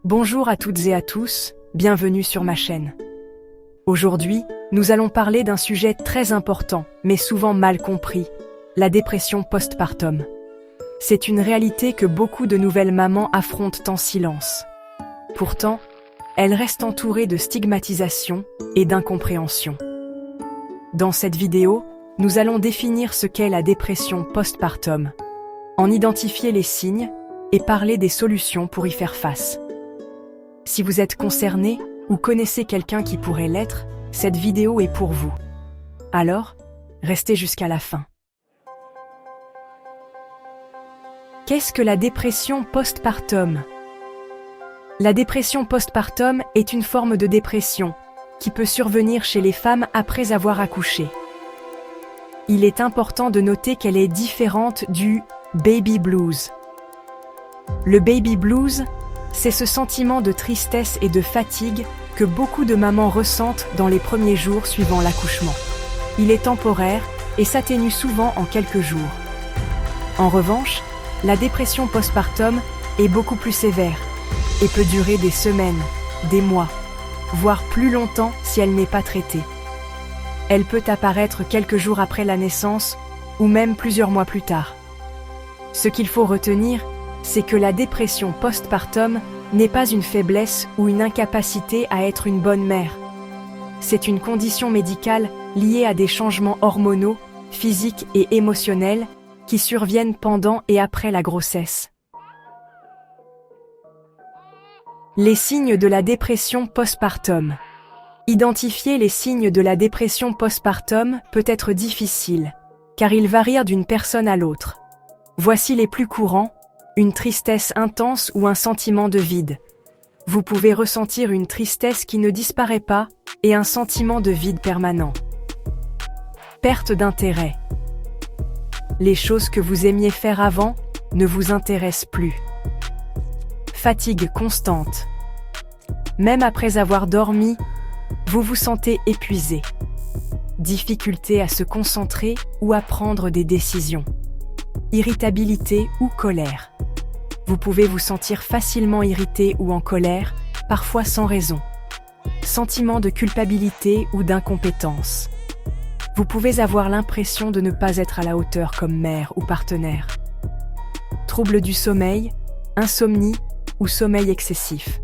Bonjour à toutes et à tous, bienvenue sur ma chaîne. Aujourd'hui, nous allons parler d'un sujet très important, mais souvent mal compris, la dépression postpartum. C'est une réalité que beaucoup de nouvelles mamans affrontent en silence. Pourtant, elles restent entourées de stigmatisation et d'incompréhension. Dans cette vidéo, nous allons définir ce qu'est la dépression postpartum, en identifier les signes et parler des solutions pour y faire face. Si vous êtes concerné ou connaissez quelqu'un qui pourrait l'être, cette vidéo est pour vous. Alors, restez jusqu'à la fin. Qu'est-ce que la dépression postpartum ? La dépression postpartum est une forme de dépression qui peut survenir chez les femmes après avoir accouché. Il est important de noter qu'elle est différente du baby blues. Le baby blues, c'est ce sentiment de tristesse et de fatigue que beaucoup de mamans ressentent dans les premiers jours suivant l'accouchement. Il est temporaire et s'atténue souvent en quelques jours. En revanche, la dépression postpartum est beaucoup plus sévère et peut durer des semaines, des mois, voire plus longtemps si elle n'est pas traitée. Elle peut apparaître quelques jours après la naissance ou même plusieurs mois plus tard. Ce qu'il faut retenir, c'est que la dépression postpartum n'est pas une faiblesse ou une incapacité à être une bonne mère. C'est une condition médicale liée à des changements hormonaux, physiques et émotionnels qui surviennent pendant et après la grossesse. Les signes de la dépression postpartum. Identifier les signes de la dépression postpartum peut être difficile, car ils varient d'une personne à l'autre. Voici les plus courants: une tristesse intense ou un sentiment de vide. Vous pouvez ressentir une tristesse qui ne disparaît pas et un sentiment de vide permanent. Perte d'intérêt. Les choses que vous aimiez faire avant ne vous intéressent plus. Fatigue constante. Même après avoir dormi, vous vous sentez épuisé. Difficulté à se concentrer ou à prendre des décisions. Irritabilité ou colère. Vous pouvez vous sentir facilement irrité ou en colère, parfois sans raison. Sentiment de culpabilité ou d'incompétence. Vous pouvez avoir l'impression de ne pas être à la hauteur comme mère ou partenaire. Troubles du sommeil, insomnie ou sommeil excessif.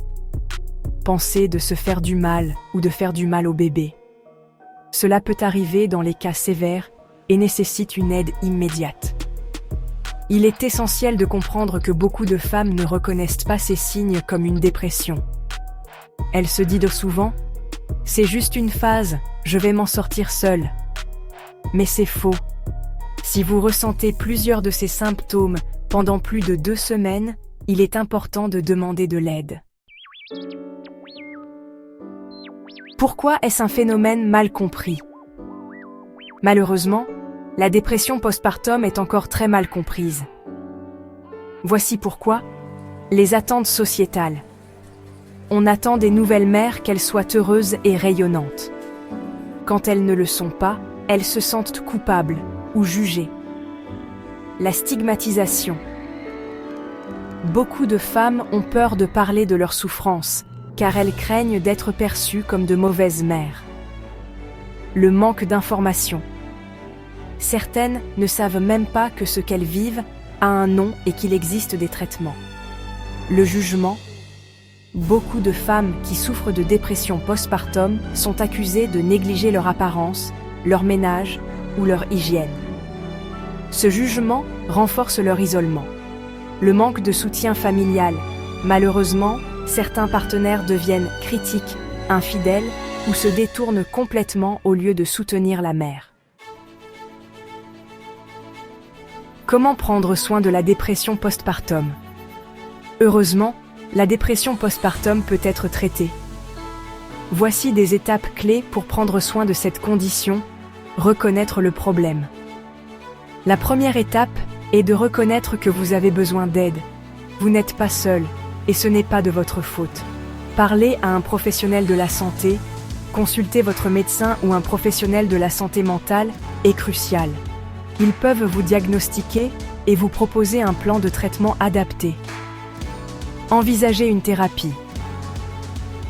Pensée de se faire du mal ou de faire du mal au bébé. Cela peut arriver dans les cas sévères et nécessite une aide immédiate. Il est essentiel de comprendre que beaucoup de femmes ne reconnaissent pas ces signes comme une dépression. Elles se disent souvent « c'est juste une phase, je vais m'en sortir seule ». Mais c'est faux. Si vous ressentez plusieurs de ces symptômes pendant plus de 2 semaines, il est important de demander de l'aide. Pourquoi est-ce un phénomène mal compris ? Malheureusement, la dépression postpartum est encore très mal comprise. Voici pourquoi: les attentes sociétales. On attend des nouvelles mères qu'elles soient heureuses et rayonnantes. Quand elles ne le sont pas, elles se sentent coupables ou jugées. La stigmatisation. Beaucoup de femmes ont peur de parler de leurs souffrances, car elles craignent d'être perçues comme de mauvaises mères. Le manque d'informations. Certaines ne savent même pas que ce qu'elles vivent a un nom et qu'il existe des traitements. Le jugement. Beaucoup de femmes qui souffrent de dépression postpartum sont accusées de négliger leur apparence, leur ménage ou leur hygiène. Ce jugement renforce leur isolement. Le manque de soutien familial. Malheureusement, certains partenaires deviennent critiques, infidèles ou se détournent complètement au lieu de soutenir la mère. Comment prendre soin de la dépression postpartum ? Heureusement, la dépression postpartum peut être traitée. Voici des étapes clés pour prendre soin de cette condition: reconnaître le problème. La première étape est de reconnaître que vous avez besoin d'aide. Vous n'êtes pas seul, et ce n'est pas de votre faute. Parlez à un professionnel de la santé, consulter votre médecin ou un professionnel de la santé mentale est crucial. Ils peuvent vous diagnostiquer et vous proposer un plan de traitement adapté. Envisagez une thérapie.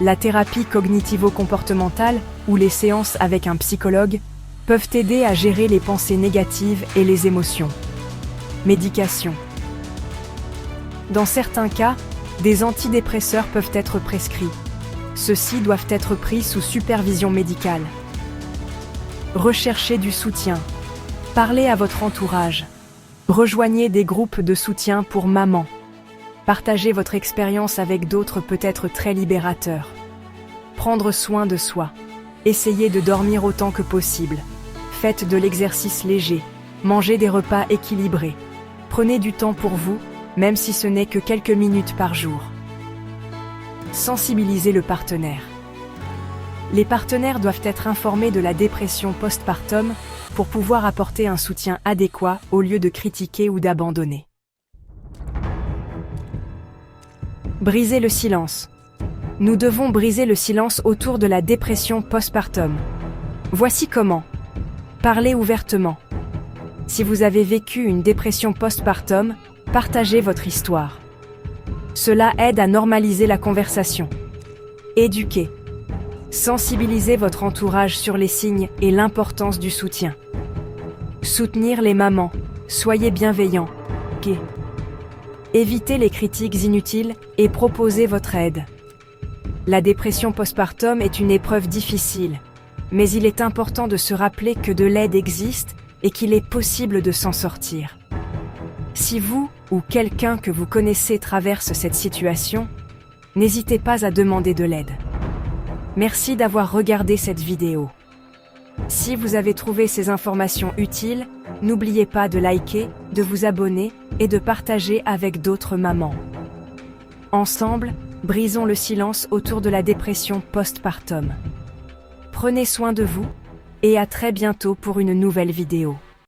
La thérapie cognitivo-comportementale ou les séances avec un psychologue peuvent aider à gérer les pensées négatives et les émotions. Médication. Dans certains cas, des antidépresseurs peuvent être prescrits. Ceux-ci doivent être pris sous supervision médicale. Recherchez du soutien. Parlez à votre entourage. Rejoignez des groupes de soutien pour maman. Partager votre expérience avec d'autres peut être très libérateur. Prendre soin de soi. Essayez de dormir autant que possible. Faites de l'exercice léger. Mangez des repas équilibrés. Prenez du temps pour vous, même si ce n'est que quelques minutes par jour. Sensibilisez le partenaire. Les partenaires doivent être informés de la dépression postpartum pour pouvoir apporter un soutien adéquat au lieu de critiquer ou d'abandonner. Briser le silence. Nous devons briser le silence autour de la dépression postpartum. Voici comment. Parlez ouvertement. Si vous avez vécu une dépression postpartum, partagez votre histoire. Cela aide à normaliser la conversation. Éduquez. Sensibilisez votre entourage sur les signes et l'importance du soutien. Soutenir les mamans. Soyez bienveillants. Évitez les critiques inutiles et proposez votre aide. La dépression postpartum est une épreuve difficile, mais il est important de se rappeler que de l'aide existe et qu'il est possible de s'en sortir. Si vous ou quelqu'un que vous connaissez traverse cette situation, n'hésitez pas à demander de l'aide. Merci d'avoir regardé cette vidéo. Si vous avez trouvé ces informations utiles, n'oubliez pas de liker, de vous abonner et de partager avec d'autres mamans. Ensemble, brisons le silence autour de la dépression postpartum. Prenez soin de vous et à très bientôt pour une nouvelle vidéo.